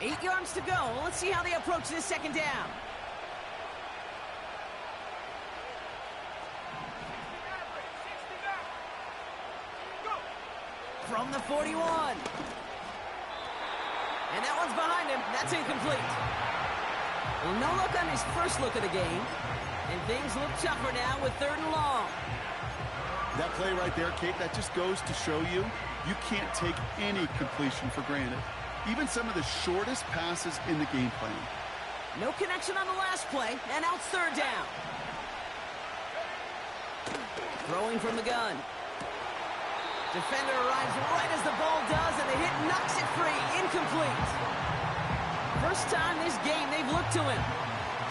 8 yards to go. Let's see how they approach this second down. From the 41. And that one's behind him. That's incomplete. Well, no look on his first look of the game. And things look tougher now with 3rd and long. That play right there, Kate, that just goes to show you can't take any completion for granted. Even some of the shortest passes in the game plan. No connection on the last play, and now it's 3rd down. Throwing from the gun. Defender arrives right as the ball does, and the hit knocks it free. Incomplete. First time this game they've looked to him.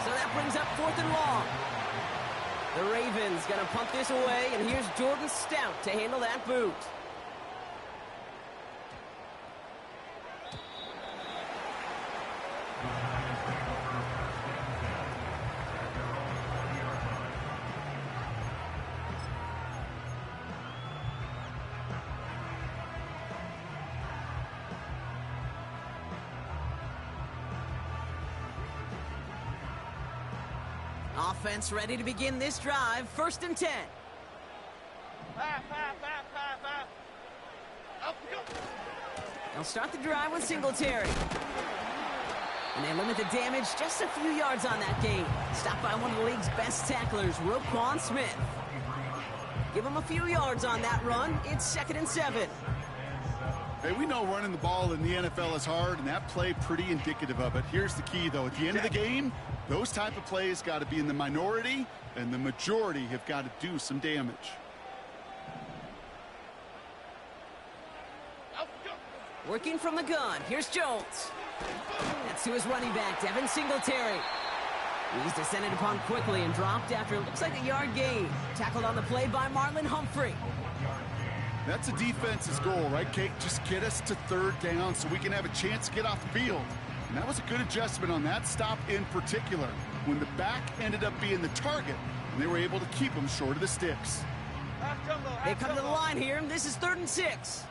So that brings up 4th and long. The Ravens going to punt this away, and here's Jordan Stout to handle that boot. Offense ready to begin this drive. 1st and 10. They'll start the drive with Singletary. And they limit the damage just a few yards on that game. Stopped by one of the league's best tacklers, Roquan Smith. Give him a few yards on that run. It's 2nd and 7. Hey, we know running the ball in the NFL is hard, and that play pretty indicative of it. Here's the key, though. At the end of the game, those type of plays got to be in the minority, and the majority have got to do some damage. Working from the gun. Here's Jones. That's to his running back, Devin Singletary. He's descended upon quickly and dropped after it looks like a yard gain. Tackled on the play by Marlon Humphrey. That's a defense's goal, right, Kate? Just get us to 3rd down so we can have a chance to get off the field. And that was a good adjustment on that stop in particular, when the back ended up being the target, and they were able to keep him short of the sticks. They come to the line here, and this is 3rd and 6.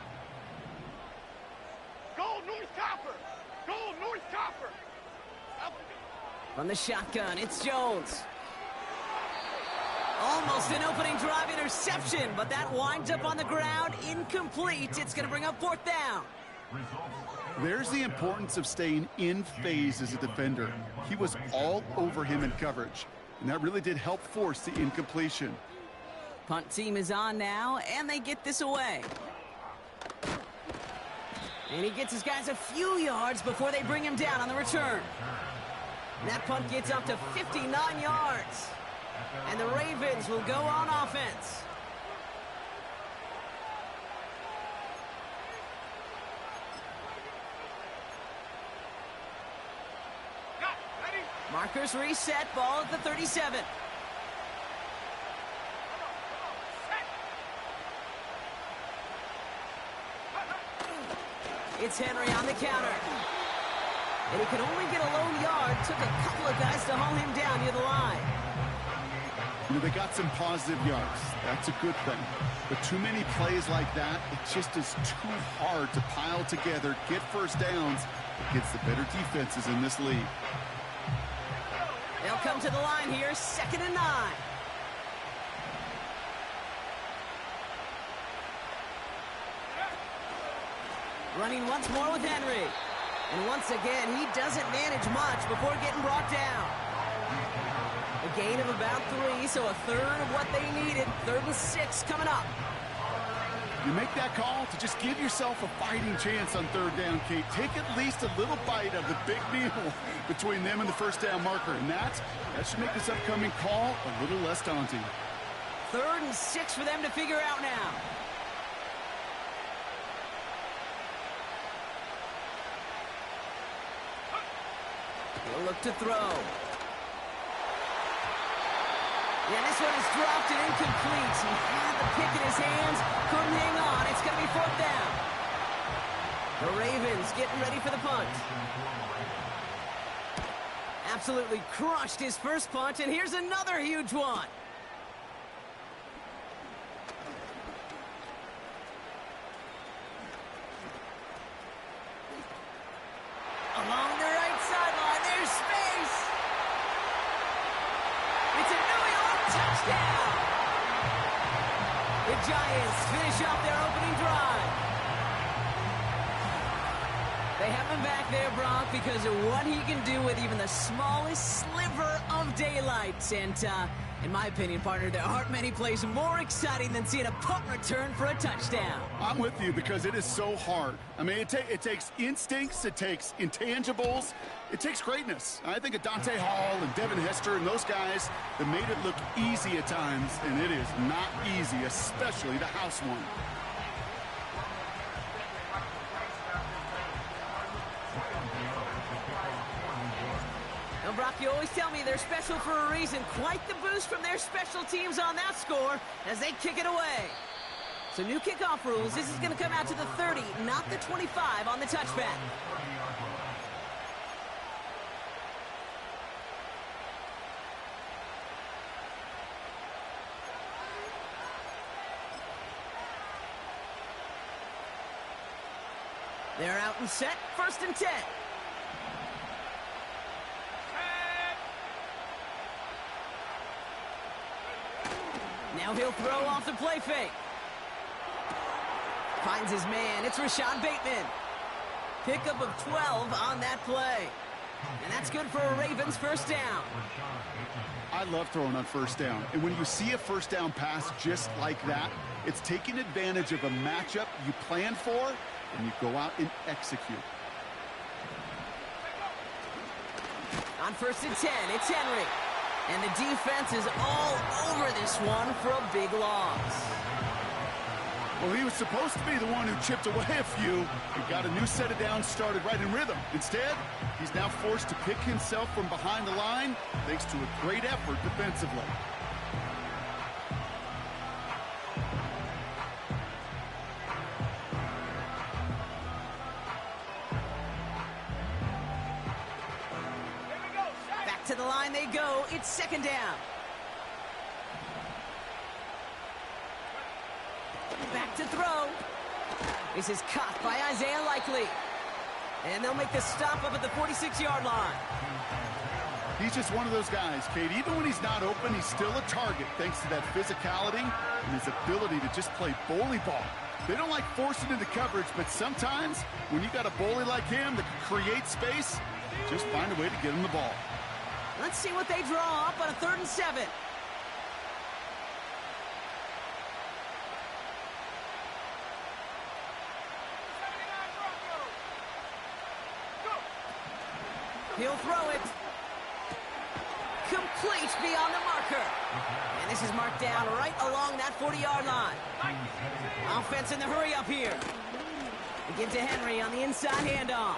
Go, North Copper! Go, North Copper! From the shotgun, it's Jones. Almost an opening drive interception, but that winds up on the ground. Incomplete. It's going to bring up 4th down. There's the importance of staying in phase as a defender. He was all over him in coverage, and that really did help force the incompletion. Punt team is on now, and they get this away. And he gets his guys a few yards before they bring him down on the return. That punt gets up to 59 yards. And the Ravens will go on offense. Markers reset, ball at the 37. It's Henry on the counter. And he can only get a lone yard. Took a couple of guys to haul him down near the line. You know, they got some positive yards. That's a good thing. But too many plays like that, it just is too hard to pile together, get 1st downs against the better defenses in this league. They'll come to the line here, 2nd and 9. Running once more with Henry. And once again, he doesn't manage much before getting brought down. A gain of about 3, so a 3rd of what they needed. 3rd and 6 coming up. You make that call to just give yourself a fighting chance on 3rd down, Kate. Take at least a little bite of the big meal between them and the 1st down marker. And that should make this upcoming call a little less daunting. 3rd and 6 for them to figure out now. He'll look to throw. Yeah, this one is dropped and incomplete. He had the pick in his hands, couldn't hang on. It's going to be 4th down. The Ravens getting ready for the punt. Absolutely crushed his first punt, and here's another huge one. Along touchdown! The Giants finish off their opening drive. They have him back there, Brock, because of what he can do with even the smallest sliver of daylight. And in my opinion, partner, there aren't many plays more exciting than seeing a punt return for a touchdown. I'm with you because it is so hard. I mean, it takes instincts, it takes intangibles, it takes greatness. I think of Dante Hall and Devin Hester and those guys that made it look easy at times, and it is not easy, especially the house one. Now, Brock, you always tell me they're special for a reason. Quite the boost from their special teams on that score as they kick it away. So new kickoff rules. This is going to come out to the 30, not the 25 on the touchback. They're out and set. 1st and 10. Now he'll throw off the play fake. Finds his man. It's Rashad Bateman. Pickup of 12 on that play. And that's good for a Ravens 1st down. I love throwing on 1st down. And when you see a 1st down pass just like that, it's taking advantage of a matchup you plan for, and you go out and execute. On 1st and 10, it's Henry. And the defense is all over this one for a big loss. Well, he was supposed to be the one who chipped away a few and got a new set of downs started right in rhythm. Instead, he's now forced to pick himself from behind the line thanks to a great effort defensively. Back to the line they go. It's 2nd down. Back to throw. This is caught by Isaiah Likely. And they'll make the stop up at the 46-yard line. He's just one of those guys, Kate. Even when he's not open, he's still a target thanks to that physicality and his ability to just play bully ball. They don't like forcing into coverage, but sometimes when you got a bully like him that can create space, just find a way to get him the ball. Let's see what they draw up on a 3rd and 7. He'll throw it. Complete beyond the marker. And this is marked down right along that 40-yard line. Offense in the hurry up here. We give to Henry on the inside handoff.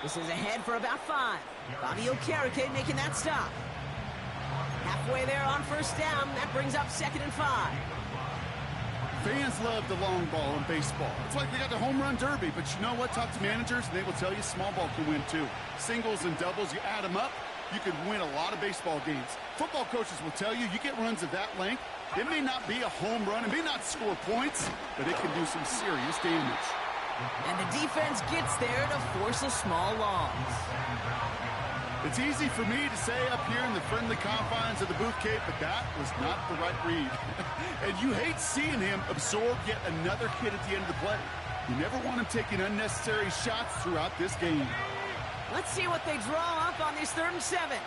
This is ahead for about 5. Bobby Okereke making that stop. Halfway there on 1st down. That brings up 2nd and 5. Fans love the long ball in baseball. It's like they got the home run derby, but you know what? Talk to managers, and they will tell you small ball can win too. Singles and doubles, you add them up, you can win a lot of baseball games. Football coaches will tell you, you get runs of that length, it may not be a home run, it may not score points, but it can do some serious damage. And the defense gets there to force a small loss. It's easy for me to say up here in the friendly confines of the booth, Kate, but that was not the right read. And you hate seeing him absorb yet another hit at the end of the play. You never want him taking unnecessary shots throughout this game. Let's see what they draw up on this 3rd and 7.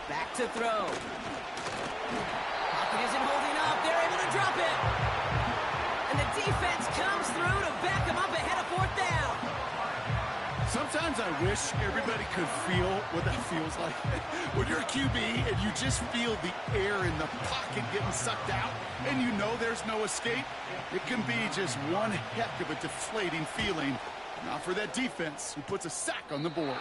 Back to throw. Pocket isn't holding up. They're able to drop it. And the defense comes through to back them up ahead of 4th down. Sometimes I wish everybody could feel what that feels like. When you're a QB and you just feel the air in the pocket getting sucked out and you know there's no escape, it can be just one heck of a deflating feeling. Not for that defense who puts a sack on the board.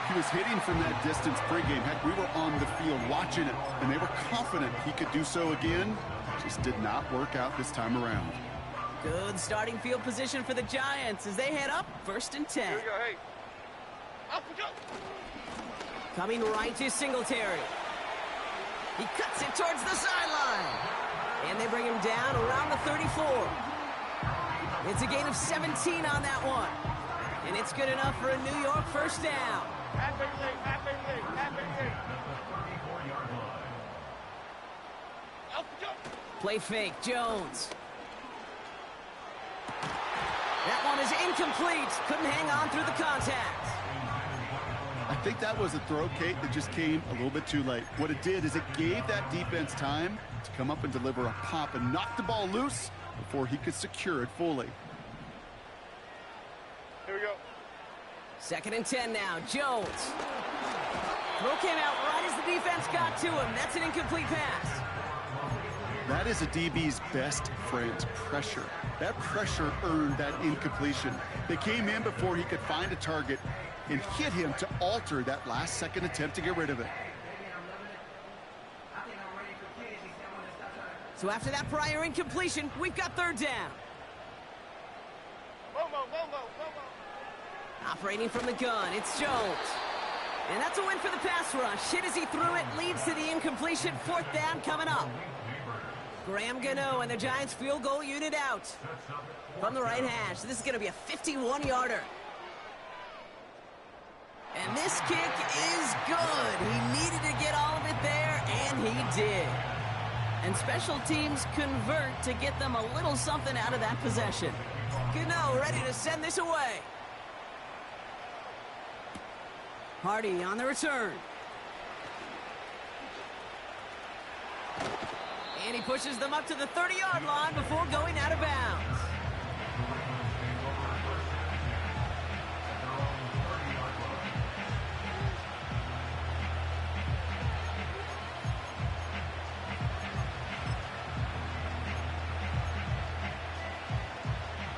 He was hitting from that distance pregame. Heck, we were on the field watching it, and they were confident he could do so again. Just did not work out this time around. Good starting field position for the Giants as they head up 1st and 10. Here we go, hey. Up we go. Coming right to Singletary. He cuts it towards the sideline. And they bring him down around the 34. It's a gain of 17 on that one. And it's good enough for a New York first down. Play fake, Jones. That one is incomplete. Couldn't hang on through the contact. I think that was a throw, Kate, that just came a little bit too late. What it did is it gave that defense time to come up and deliver a pop and knock the ball loose before he could secure it fully. Here we go. 2nd and 10 now. Jones. Throw came out right as the defense got to him. That's an incomplete pass. That is a DB's best friend, pressure. That pressure earned that incompletion. They came in before he could find a target and hit him to alter that last-second attempt to get rid of it. So after that prior incompletion, we've got 3rd down. Momo. Operating from the gun, it's Jones. And that's a win for the pass rush. Hit as he threw it, leads to the incompletion. 4th down coming up. Graham Gano and the Giants field goal unit out. From the right hash, this is going to be a 51-yarder. And this kick is good. He needed to get all of it there, and he did. And special teams convert to get them a little something out of that possession. Gano ready to send this away. Hardy on the return. And he pushes them up to the 30-yard line before going out of bounds.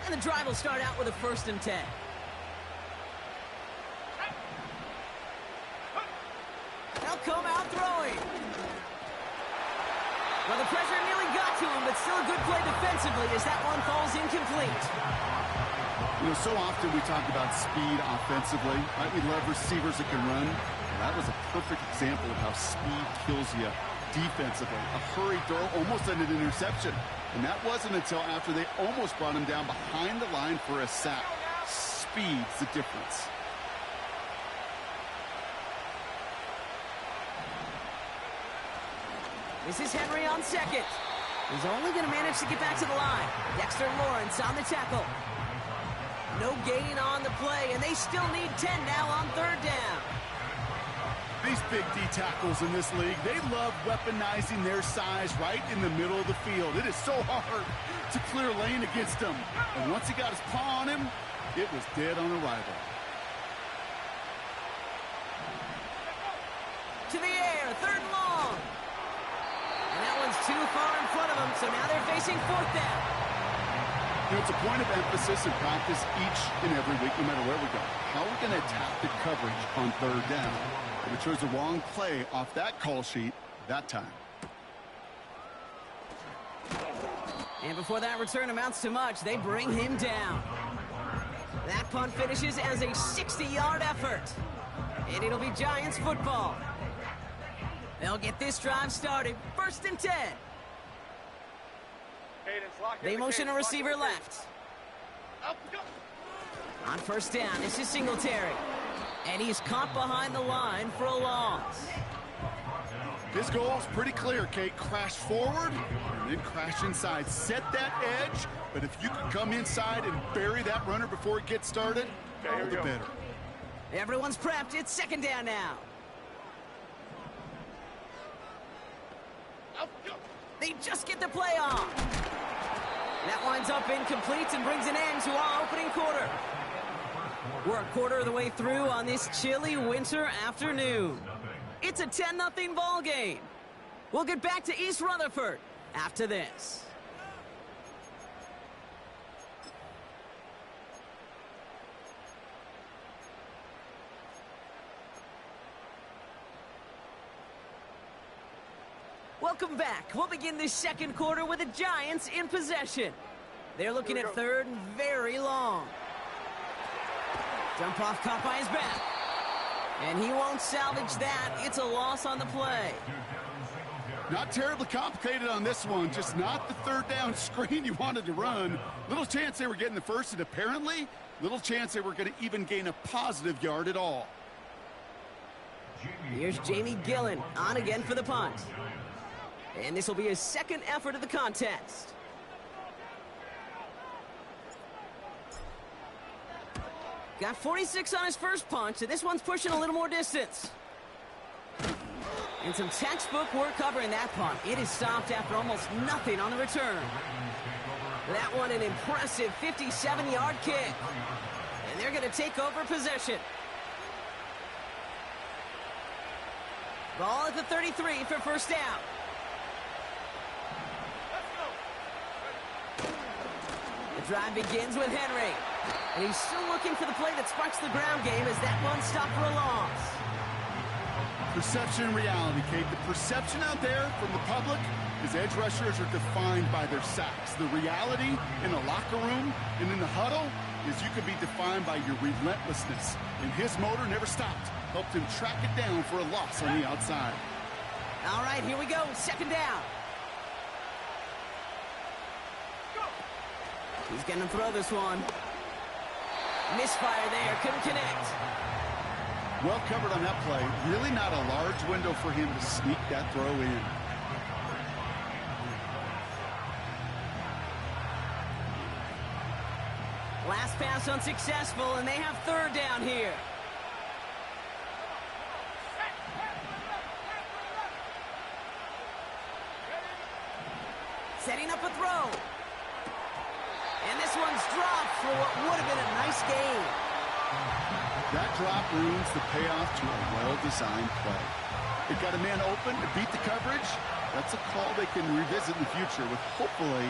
And the drive will start out with a 1st and 10. They'll come out throwing. Well, the pressure nearly got to him, but still a good play defensively as that one falls incomplete. You know, so often we talk about speed offensively, right? We love receivers that can run. Well, that was a perfect example of how speed kills you defensively. A hurried throw almost ended an interception. And that wasn't until after they almost brought him down behind the line for a sack. Speed's the difference. This is Henry on 2nd. He's only going to manage to get back to the line. Dexter Lawrence on the tackle. No gain on the play, and they still need 10 now on 3rd down. These big D tackles in this league, they love weaponizing their size right in the middle of the field. It is so hard to clear lane against them. And once he got his paw on him, it was dead on arrival. To the air, 3rd and long. And that one's too far in front of them, so now they're facing 4th down. You know, it's a point of emphasis in practice each and every week, no matter where we go. How are we going to attack the coverage on 3rd down? If it chose the wrong play off that call sheet that time. And before that return amounts to much, they bring him down. That punt finishes as a 60-yard effort. And it'll be Giants football. They'll get this drive started. 1st and 10. They motion a receiver left. On 1st down, this is Singletary. And he's caught behind the line for a loss. His goal is pretty clear, Kate. Crash forward and then crash inside. Set that edge, but if you can come inside and bury that runner before it gets started, all the better. Everyone's prepped. It's 2nd down now. They just get the play on. That winds up incomplete and brings an end to our opening quarter. We're a quarter of the way through on this chilly winter afternoon. It's a 10-0 ball game. We'll get back to East Rutherford after this. Welcome back. We'll begin this 2nd quarter with the Giants in possession. They're looking at 3rd and very long. Dump off caught by his back. And he won't salvage that. It's a loss on the play. Not terribly complicated on this one, just not the third down screen you wanted to run. Little chance they were getting the first, and apparently, little chance they were going to even gain a positive yard at all. Here's Jamie Gillen on again for the punt. And this will be his second effort of the contest. Got 46 on his first punch, so this one's pushing a little more distance. And some textbook work covering that punt. It is stopped after almost nothing on the return. That one an impressive 57-yard kick. And they're going to take over possession. Ball at the 33 for first down. The drive begins with Henry. And he's still looking for the play that sparks the ground game as that one stopped for a loss. Perception and reality, Kate. The perception out there from the public is edge rushers are defined by their sacks. The reality in the locker room and in the huddle is you can be defined by your relentlessness. And his motor never stopped. Helped him track it down for a loss on the outside. All right, here we go. Second down. He's going to throw this one. Misfire there. Couldn't connect. Well covered on that play. Really not a large window for him to sneak that throw in. Last pass unsuccessful, and they have third down here. Setting up a throw. And this one's dropped for what would have been a nice gain. That drop ruins the payoff to a well-designed play. It got a man open to beat the coverage. That's a call they can revisit in the future with hopefully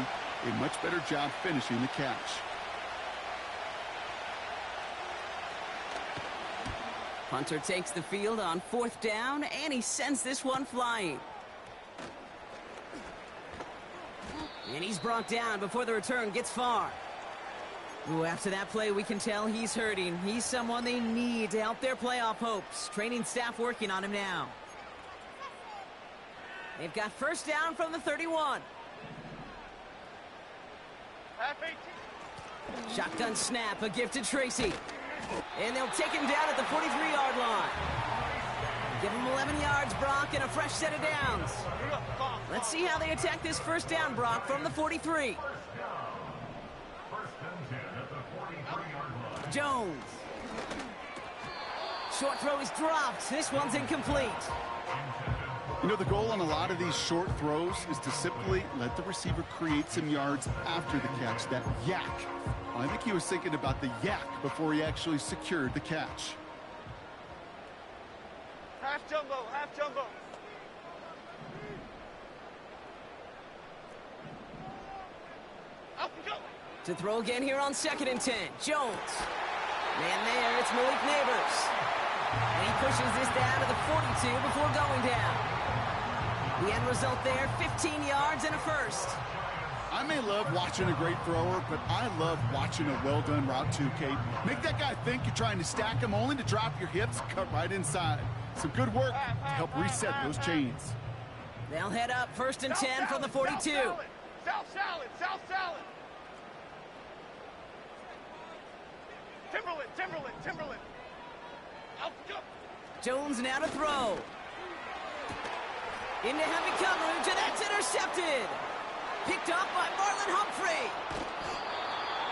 a much better job finishing the catch. Hunter takes the field on fourth down, and he sends this one flying. And he's brought down before the return gets far. Ooh, after that play, we can tell he's hurting. He's someone they need to help their playoff hopes. Training staff working on him now. They've got first down from the 31. Half 18. Shotgun snap, a gift to Tracy. And they'll take him down at the 43-yard line. Give him 11 yards, Brock, and a fresh set of downs. Let's see how they attack this first down, Brock, from the 43. Jones. Short throw is dropped. This one's incomplete. You know, the goal on a lot of these short throws is to simply let the receiver create some yards after the catch, that yak. I think he was thinking about the yak before he actually secured the catch. Half jumbo, half jumbo. Up and go. To throw again here on 2nd and 10. Jones. Man there, it's Malik Neighbors. And he pushes this down to the 42 before going down. The end result there, 15 yards and a first. I may love watching a great thrower, but I love watching a well-done route too, Kate. Make that guy think you're trying to stack him only to drop your hips, cut right inside. Some good work to help reset those chains. They'll head up 1st and 10 from the 42. South salad, South salad. Timberland. Out and go. Jones now to throw. Into heavy coverage, and that's intercepted. Picked up by Marlon Humphrey.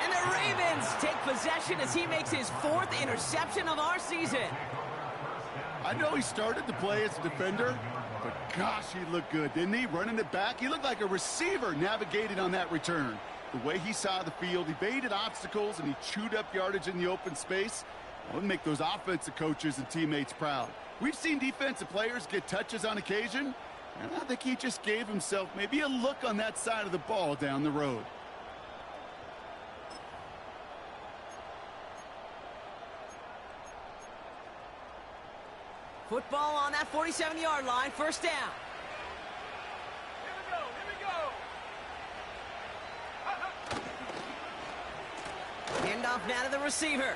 And the Ravens take possession as he makes his 4th interception of our season. I know he started to play as a defender, but gosh, he looked good, didn't he? Running it back, he looked like a receiver navigating on that return. The way he saw the field, he baited obstacles, and he chewed up yardage in the open space. That would make those offensive coaches and teammates proud. We've seen defensive players get touches on occasion, and I think he just gave himself maybe a look on that side of the ball down the road. Football on that 47-yard line, first down. Here we go. Hand off now to the receiver.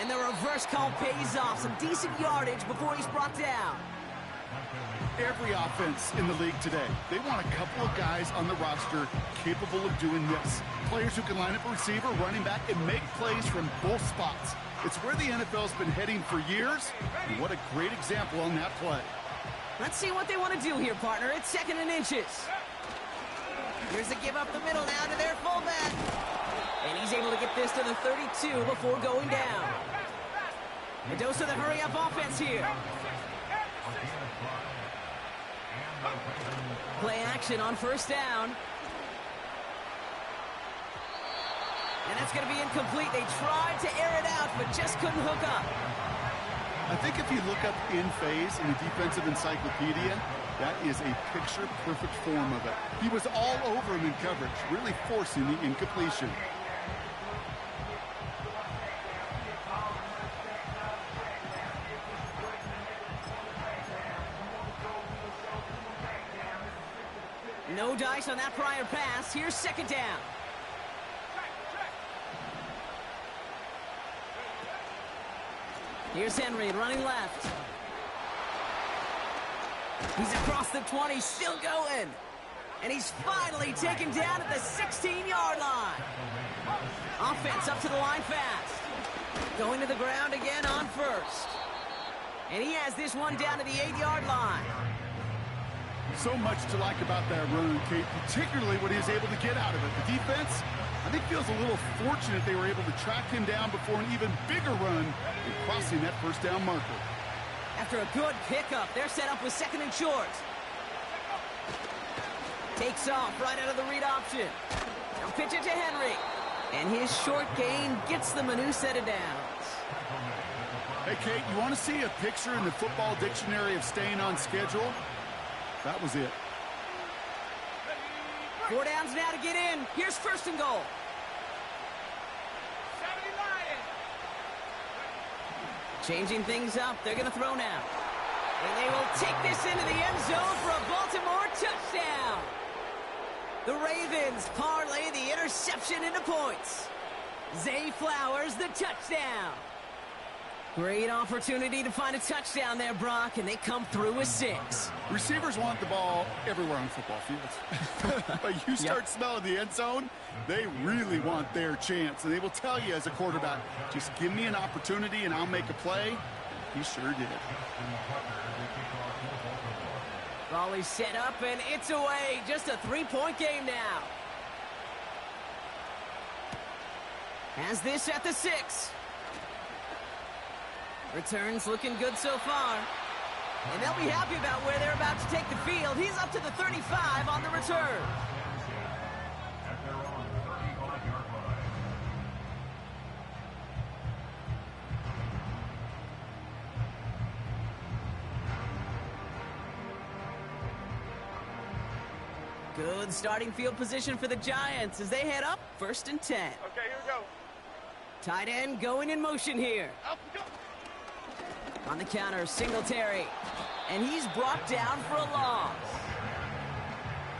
And the reverse call pays off. Some decent yardage before he's brought down. Every offense in the league today, they want a couple of guys on the roster capable of doing this. Players who can line up a receiver, running back, and make plays from both spots. It's where the NFL's been heading for years, and what a great example on that play. Let's see what they want to do here, partner. It's 2nd and inches. Here's a give up the middle now to their fullback. And he's able to get this to the 32 before going down. A dose of the hurry-up offense here. Play action on 1st down. And that's going to be incomplete. They tried to air it out, but just couldn't hook up. I think if you look up in phase in the defensive encyclopedia, that is a picture-perfect form of it. He was all over him in coverage, really forcing the incompletion. No dice on that prior pass. Here's 2nd down. Here's Henry running left. He's across the 20, still going. And he's finally taken down at the 16-yard line. Offense up to the line fast. Going to the ground again on 1st. And he has this one down to the 8-yard line. So much to like about that run, Kate, particularly what he was able to get out of it. The defense, I think, feels a little fortunate they were able to track him down before an even bigger run in crossing that 1st down marker. After a good pickup, they're set up with 2nd and short. Takes off right out of the read option. Now pitch it to Henry. And his short gain gets them a new set of downs. Hey, Kate, you want to see a picture in the football dictionary of staying on schedule? That was it. 4 downs now to get in. Here's 1st and goal. 70 Lions. Changing things up. They're going to throw now. And they will take this into the end zone for a Baltimore touchdown. The Ravens parlay the interception into points. Zay Flowers, the touchdown. Great opportunity to find a touchdown there, Brock, and they come through with 6. Receivers want the ball everywhere on football fields. But you start smelling the end zone, they really want their chance. And they will tell you as a quarterback, just give me an opportunity and I'll make a play. He sure did. Volley set up, and it's away. Just a 3-point game now. Has this at the 6. Returns looking good so far. And they'll be happy about where they're about to take the field. He's up to the 35 on the return. Good starting field position for the Giants as they head up 1st and 10. Okay, here we go. Tight end going in motion here. Up we go. On the counter, Singletary. And he's brought down for a loss.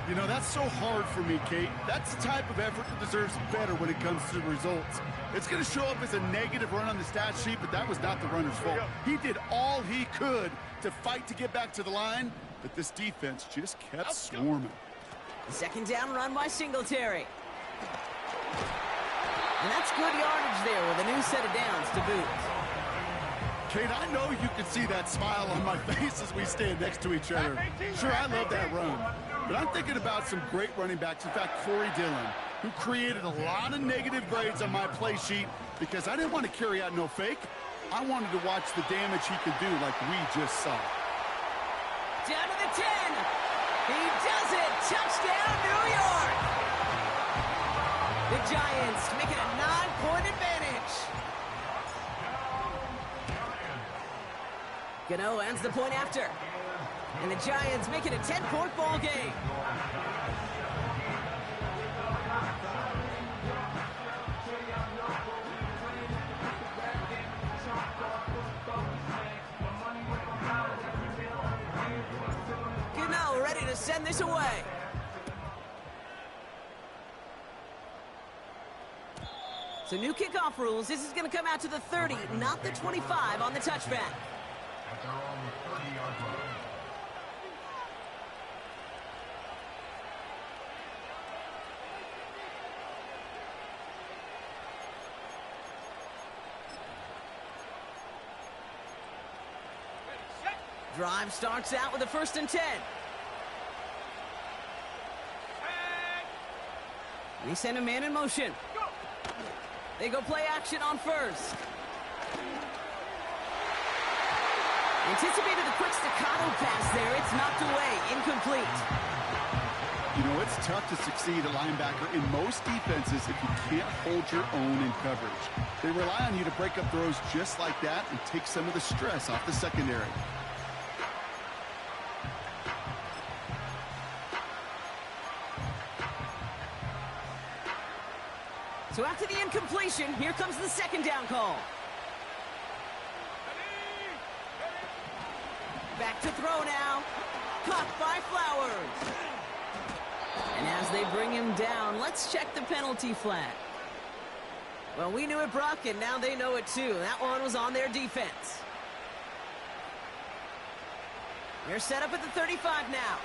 You know, that's so hard for me, Kate. That's the type of effort that deserves better when it comes to the results. It's going to show up as a negative run on the stat sheet, but that was not the runner's fault. He did all he could to fight to get back to the line, but this defense just kept swarming. 2nd down run by Singletary. And that's good yardage there with a new set of downs to boot. Kate, I know you can see that smile on my face as we stand next to each other. Sure, I love that run. But I'm thinking about some great running backs. In fact, Corey Dillon, who created a lot of negative grades on my play sheet because I didn't want to carry out no fake. I wanted to watch the damage he could do like we just saw. Down to the 10. He does it. Touchdown, New York. The Giants make it a 9-point advantage. Gano ends the point after. And the Giants make it a 10-point ball game. Gano ready to send this away. So new kickoff rules. This is going to come out to the 30, not the 25 on the touchback. Drive starts out with a 1st and 10. They send a man in motion. They go play action on 1st. Anticipated a quick staccato pass there. It's knocked away. Incomplete. You know, it's tough to succeed at linebacker in most defenses if you can't hold your own in coverage. They rely on you to break up throws just like that and take some of the stress off the secondary. So after the incompletion, here comes the 2nd down call. Back to throw now. Caught by Flowers. And as they bring him down, let's check the penalty flag. Well, we knew it, Brock, and now they know it too. That one was on their defense. They're set up at the 35 now.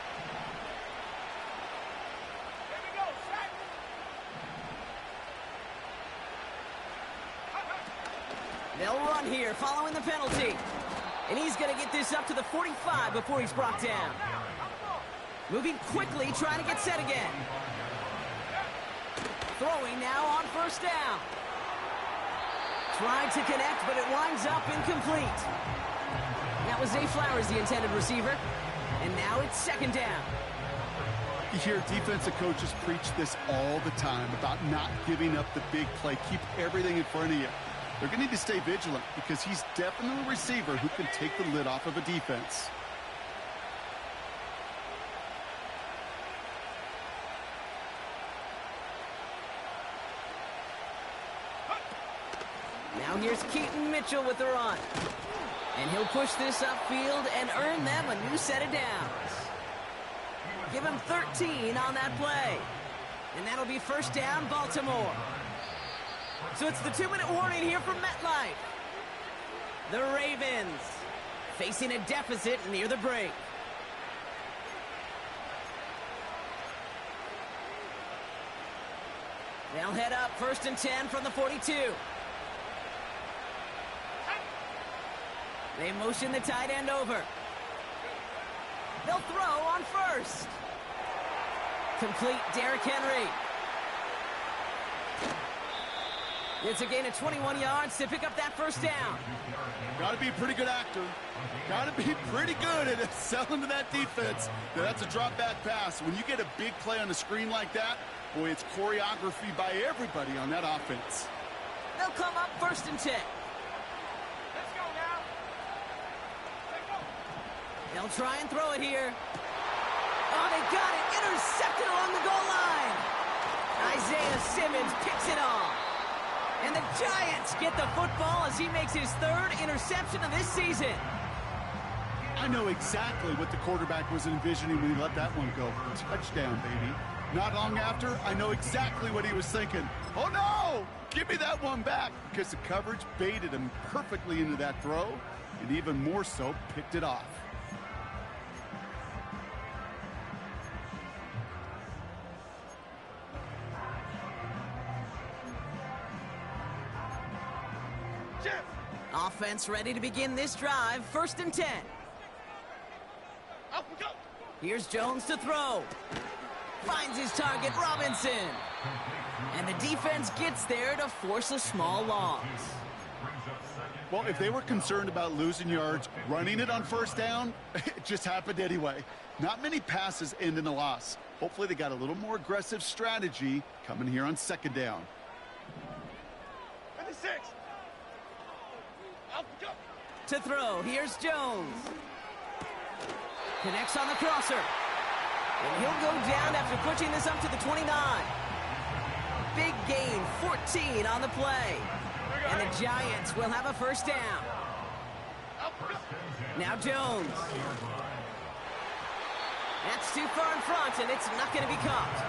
They'll run here following the penalty. And he's going to get this up to the 45 before he's brought down. Moving quickly, trying to get set again. Throwing now on 1st down. Tried to connect, but it winds up incomplete. That was Zay Flowers, the intended receiver. And now it's 2nd down. You hear defensive coaches preach this all the time about not giving up the big play. Keep everything in front of you. They're going to need to stay vigilant because he's definitely a receiver who can take the lid off of a defense. Now here's Keaton Mitchell with the run. And he'll push this upfield and earn them a new set of downs. Give him 13 on that play. And that'll be 1st down, Baltimore. So it's the 2-minute warning here from MetLife. The Ravens facing a deficit near the break. They'll head up 1st and 10 from the 42. They motion the tight end over. They'll throw on 1st. Complete, Derrick Henry. It's a gain of 21 yards to pick up that 1st down. Got to be a pretty good actor. Got to be pretty good at selling to that defense. That's a drop-back pass. When you get a big play on the screen like that, boy, it's choreography by everybody on that offense. They'll come up 1st and 10. Let's go now. Let's go. They'll try and throw it here. Oh, they got it. Intercepted along the goal line. Isaiah Simmons picks it off. And the Giants get the football as he makes his 3rd interception of this season. I know exactly what the quarterback was envisioning when he let that one go. Touchdown, baby. Not long after, I know exactly what he was thinking. Oh, no! Give me that one back, because the coverage baited him perfectly into that throw, and even more so, picked it off. Offense ready to begin this drive. 1st and 10. Up we go. Here's Jones to throw. Finds his target, Robinson. And the defense gets there to force a small loss. Well, if they were concerned about losing yards, running it on 1st down, it just happened anyway. Not many passes end in a loss. Hopefully they got a little more aggressive strategy coming here on 2nd down. 56. Up we go. To throw, here's Jones. Connects on the crosser. And he'll go down after pushing this up to the 29. Big gain, 14 on the play. And the Giants will have a 1st down. Up we go. Now Jones. That's too far in front, and it's not going to be caught.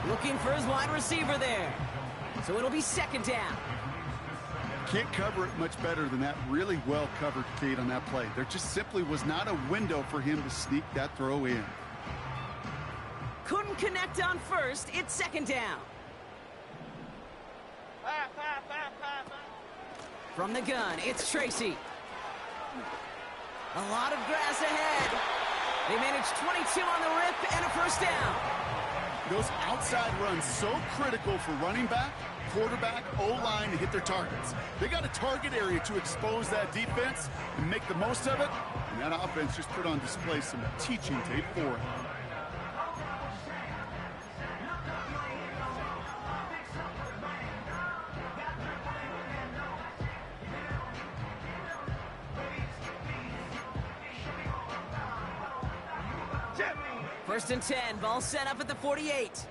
Looking for his wide receiver there. So it'll be 2nd down. Can't cover it much better than that really well covered Kate on that play. There just simply was not a window for him to sneak that throw in. Couldn't connect on 1st. It's 2nd down. Pass. From the gun, it's Tracy. A lot of grass ahead. They managed 22 on the rip and a first down. Those outside runs so critical for running back, quarterback, O-line to hit their targets. They got a target area to expose that defense and make the most of it, and that offense just put on display some teaching tape for it. First and 10, ball set up at the 48.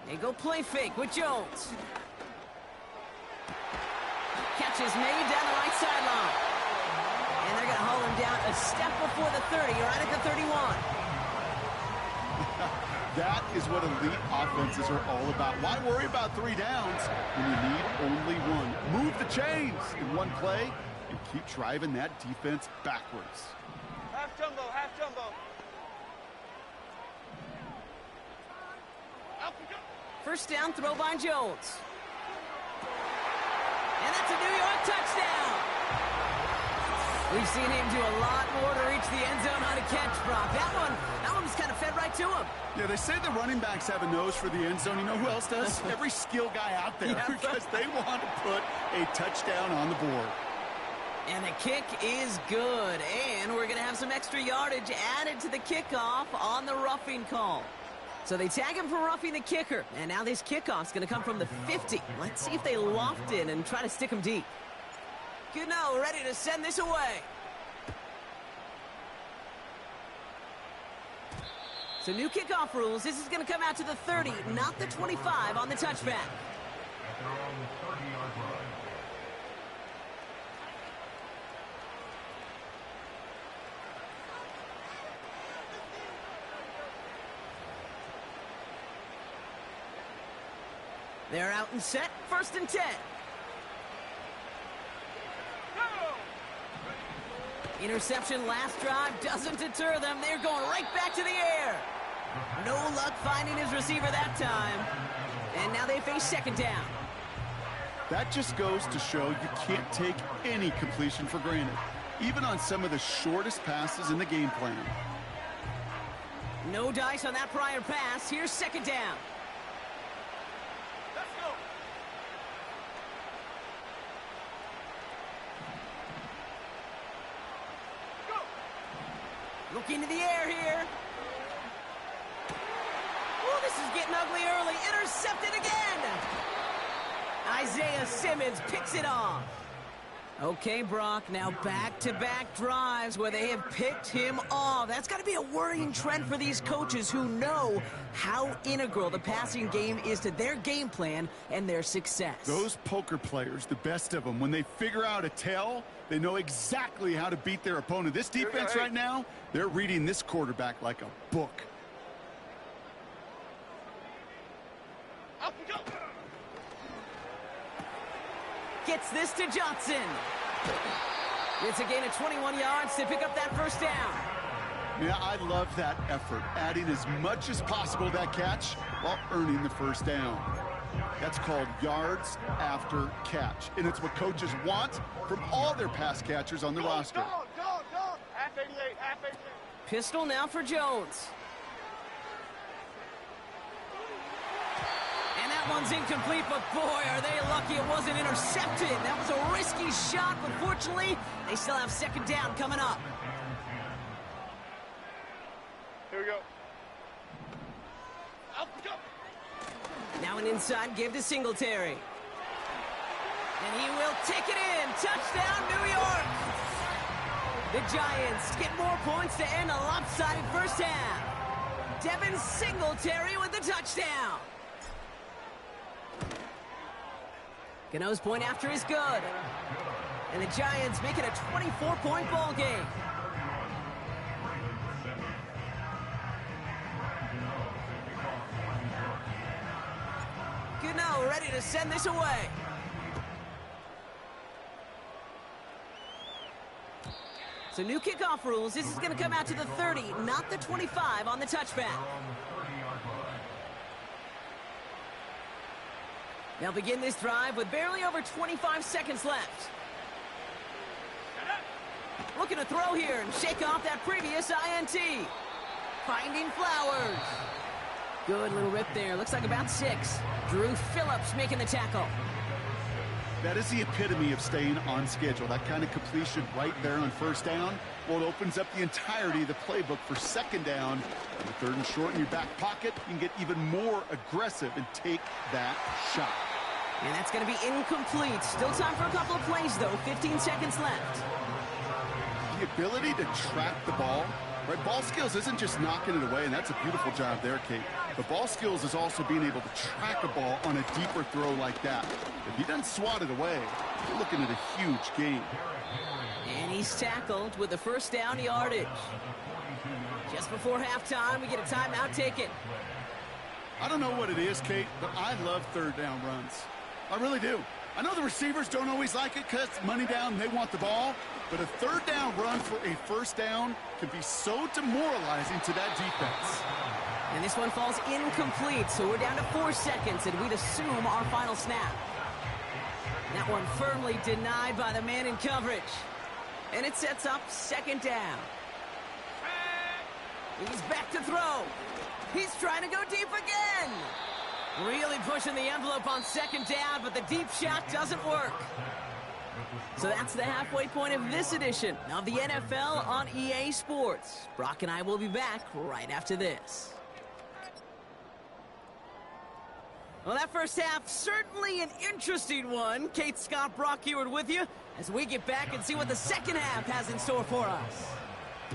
They go play fake with Jones. Catch is made down the right sideline. And they're going to haul him down a step before the 30, right at the 31. That is what elite offenses are all about. Why worry about 3 downs when you need only one? Move the chains in one play and keep driving that defense backwards. Half jumbo, half jumbo. First down, throw by Jones. And that's a New York touchdown. We've seen him do a lot more to reach the end zone on a catch, Brock. That one was kind of fed right to him. Yeah, they say the running backs have a nose for the end zone. You know who else does? Every skill guy out there, Yeah, because they want to put a touchdown on the board. And the kick is good. And we're going to have some extra yardage added to the kickoff on the roughing call. So they tag him for roughing the kicker. And now this kickoff's going to come from the 50. Let's see if they loft in and try to stick him deep. Gano ready to send this away. So new kickoff rules. This is going to come out to the 30, not the 25 on the touchback. They're out and set. First and 10. Interception last drive doesn't deter them. They're going right back to the air. No luck finding his receiver that time. And now they face second down. That just goes to show you can't take any completion for granted, even on some of the shortest passes in the game plan. No dice on that prior pass. Here's second down. Let's go. Looking to the air here. Oh, this is getting ugly early. Intercepted again. Isaiah Simmons picks it off. Okay, Brock, now back-to-back drives where they have picked him off. That's got to be a worrying trend for these coaches who know how integral the passing game is to their game plan and their success. Those poker players, the best of them, when they figure out a tell, they know exactly how to beat their opponent. This defense right now, they're reading this quarterback like a book. Up we go. Gets this to Johnson. It's a gain of 21 yards to pick up that first down. Yeah, I love that effort, adding as much as possible to that catch while earning the first down. That's called yards after catch, and it's what coaches want from all their pass catchers on the roster. Go. Half 88, half 88. Pistol now for Jones. And that one's incomplete, but boy, are they lucky it wasn't intercepted. That was a risky shot, but fortunately, they still have second down coming up. Here we go. Up we go. Now an inside give to Singletary. And he will take it in. Touchdown, New York. The Giants get more points to end a lopsided first half. Devin Singletary with the touchdown. Gano's point after is good. And the Giants make it a 24-point ball game. Gano ready to send this away. So new kickoff rules. This is going to come out to the 30, not the 25 on the touchback. They'll begin this drive with barely over 25 seconds left. Looking to throw here and shake off that previous INT. Finding Flowers. Good little rip there. Looks like about 6. Drew Phillips making the tackle. That is the epitome of staying on schedule. That kind of completion right there on first down. Well, it opens up the entirety of the playbook for second down. With third and short in your back pocket, you can get even more aggressive and take that shot. And that's going to be incomplete. Still time for a couple of plays, though. 15 seconds left. The ability to track the ball, right? Ball skills isn't just knocking it away, and that's a beautiful job there, Kate. But ball skills is also being able to track a ball on a deeper throw like that. If he doesn't swat it away, you're looking at a huge gain. And he's tackled with the first down yardage. Just before halftime, we get a timeout taken. I don't know what it is, Kate, but I love third down runs. I really do. I know the receivers don't always like it because money down, they want the ball. But a third down run for a first down can be so demoralizing to that defense. And this one falls incomplete, so we're down to 4 seconds, and we'd assume our final snap. That one firmly denied by the man in coverage. And it sets up second down. He's back to throw. He's trying to go deep again. Really pushing the envelope on second down, but the deep shot doesn't work. So that's the halfway point of this edition of the NFL on EA Sports. Brock and I will be back right after this. Well, that first half, certainly an interesting one. Kate, Scott, Brock Heward with you as we get back and see what the second half has in store for us.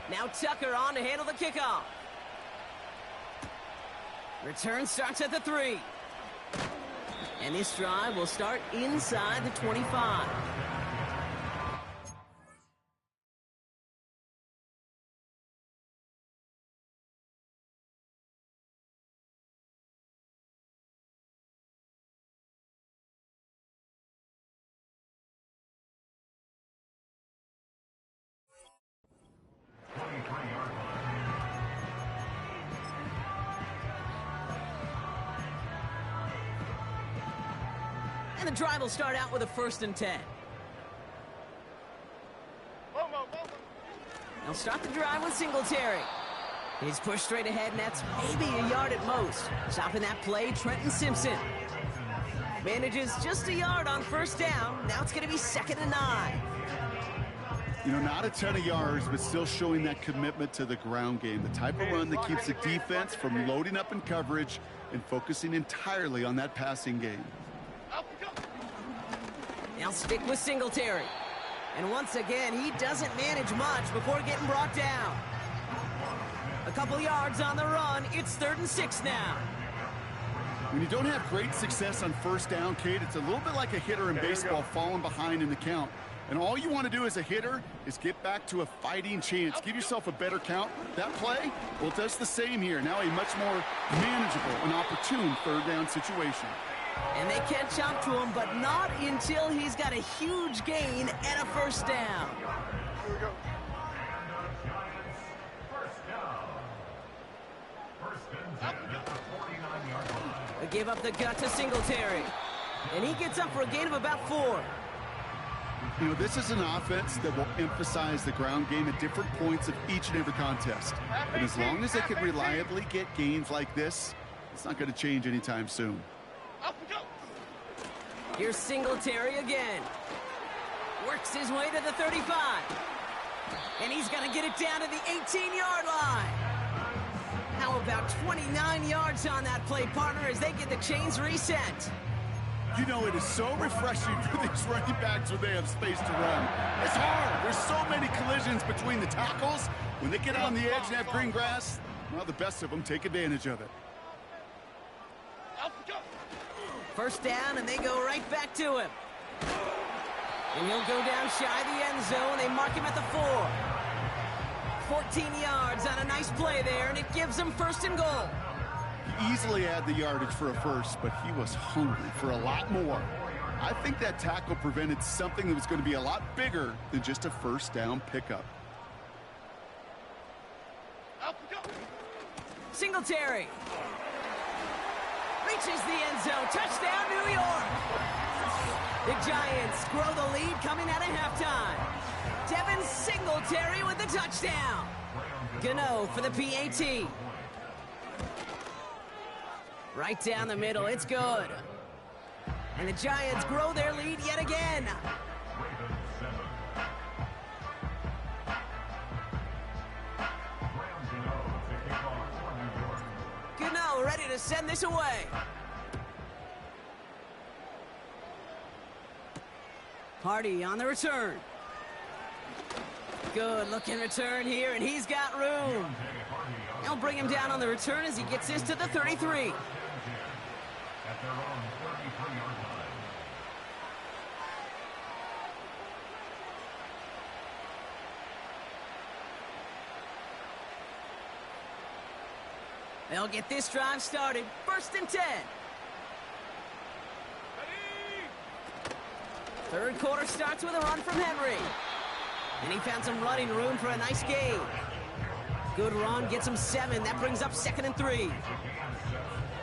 Now Tucker on to handle the kickoff. Return starts at the 3. And this drive will start inside the 25. And the drive will start out with a 1st and 10. They'll start the drive with Singletary. He's pushed straight ahead, and that's maybe a yard at most. Stopping that play, Trenton Simpson. Manages just a yard on first down. Now it's going to be 2nd and 9. You know, not a ton of yards, but still showing that commitment to the ground game. The type of run that keeps the defense from loading up in coverage and focusing entirely on that passing game. Now stick with Singletary. And once again, he doesn't manage much before getting brought down. A couple yards on the run. It's 3rd and 6 now. When you don't have great success on first down, Kate, it's a little bit like a hitter in baseball falling behind in the count. And all you want to do as a hitter is get back to a fighting chance. Give yourself a better count. That play, well, it does the same here. Now a much more manageable and opportune third down situation. And they catch up to him, but not until he's got a huge gain and a first down. Here we go. They give up the gut to Singletary. And he gets up for a gain of about 4. You know, this is an offense that will emphasize the ground game at different points of each and every contest. And as long as they can reliably get gains like this, it's not going to change anytime soon. Here's Singletary again. Works his way to the 35. And he's going to get it down to the 18-yard line. How about 29 yards on that play, partner, as they get the chains reset? You know, it is so refreshing for these running backs when they have space to run. It's hard. There's so many collisions between the tackles. When they get on the edge and have green grass, well, the best of them take advantage of it. First down, and they go right back to him. And he'll go down shy of the end zone. They mark him at the 4. 14 yards on a nice play there, and it gives them 1st and goal. He easily had the yardage for a first, but he was hungry for a lot more. I think that tackle prevented something that was going to be a lot bigger than just a first down pickup. Singletary. reaches the end zone. Touchdown, New York. The Giants grow the lead coming out of halftime. Devin Singletary with the touchdown. Gano for the PAT. Right down the middle, it's good. And the Giants grow their lead yet again. Gano ready to send this away. Hardy on the return. Good looking return here, and he's got room. They'll bring him down on the return as he gets this to the 33. They'll get this drive started. 1st and 10. Third quarter starts with a run from Henry. And he found some running room for a nice gain. Good run, gets him 7. That brings up 2nd and 3.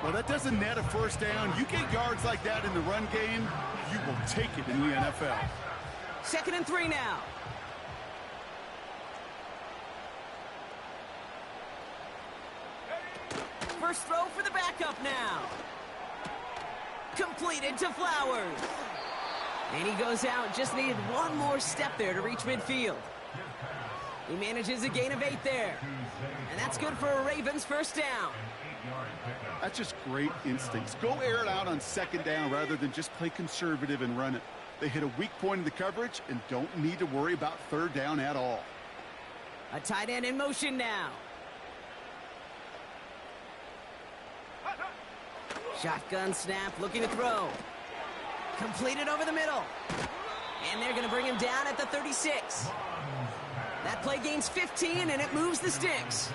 Well, that doesn't net a first down. You get yards like that in the run game, you will take it in the NFL. 2nd and 3 now. First throw for the backup now. Completed to Flowers. And he goes out, just needed one more step there to reach midfield. He manages a gain of 8 there. And that's good for a Ravens first down. That's just great instincts. Go air it out on 2nd down rather than just play conservative and run it. They hit a weak point in the coverage and don't need to worry about 3rd down at all. A tight end in motion now. Shotgun snap, looking to throw. Completed over the middle. And they're going to bring him down at the 36. That play gains 15, and it moves the sticks.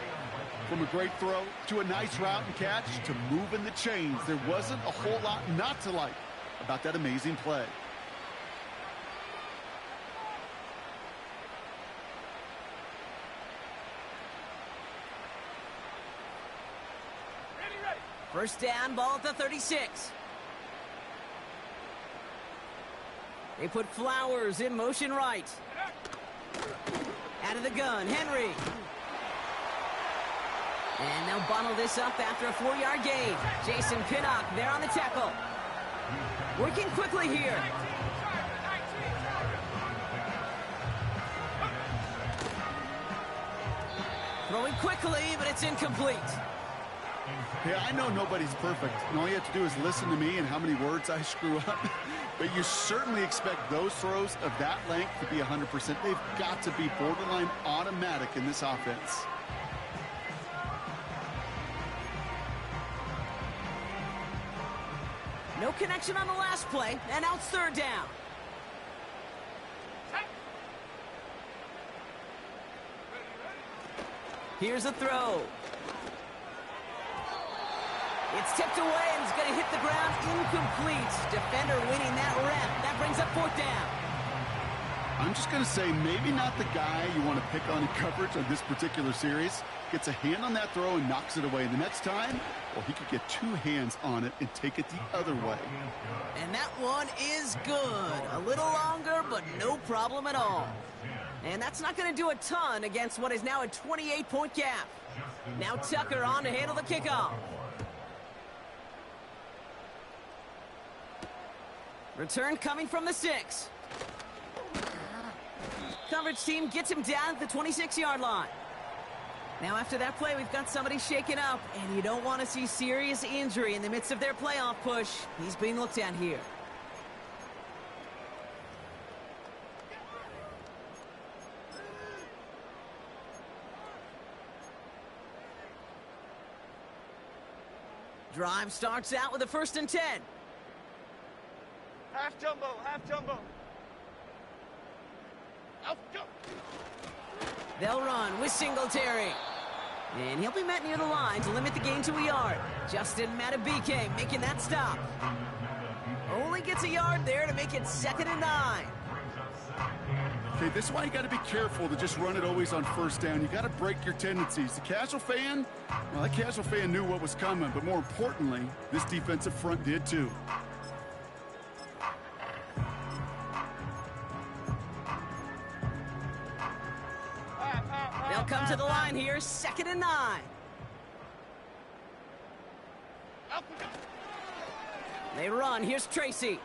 From a great throw to a nice route and catch to moving the chains, there wasn't a whole lot not to like about that amazing play. First down, ball at the 36. They put Flowers in motion right. Out of the gun, Henry. And they'll bundle this up after a 4-yard gain. Jason Pinnock there on the tackle. Working quickly here. Throwing quickly, but it's incomplete. Yeah, I know nobody's perfect, and all you have to do is listen to me and how many words I screw up. But you certainly expect those throws of that length to be 100%. They've got to be borderline automatic in this offense. No connection on the last play, and now it's 3rd down. Here's a throw. It's tipped away, and it's going to hit the ground incomplete. Defender winning that rep. That brings up 4th down. I'm just going to say maybe not the guy you want to pick on in coverage on this particular series. Gets a hand on that throw and knocks it away. The next time, well, he could get 2 hands on it and take it the other way. And that one is good. A little longer, but no problem at all. And that's not going to do a ton against what is now a 28-point gap. Now Tucker on to handle the kickoff. Return coming from the 6. Coverage team gets him down at the 26-yard line. Now after that play, we've got somebody shaken up, and you don't want to see serious injury in the midst of their playoff push. He's being looked at here. Drive starts out with a 1st and 10. Half jumbo, half jumbo. Out, go. They'll run with Singletary. And he'll be met near the line to limit the gain to a yard. Justin Matabike making that stop. Only gets a yard there to make it 2nd and 9. Okay, this is why you got to be careful to just run it always on first down. You got to break your tendencies. The casual fan, well, that casual fan knew what was coming, but more importantly, this defensive front did too. They'll come to the line here, 2nd and 9. They run. Here's Tracy.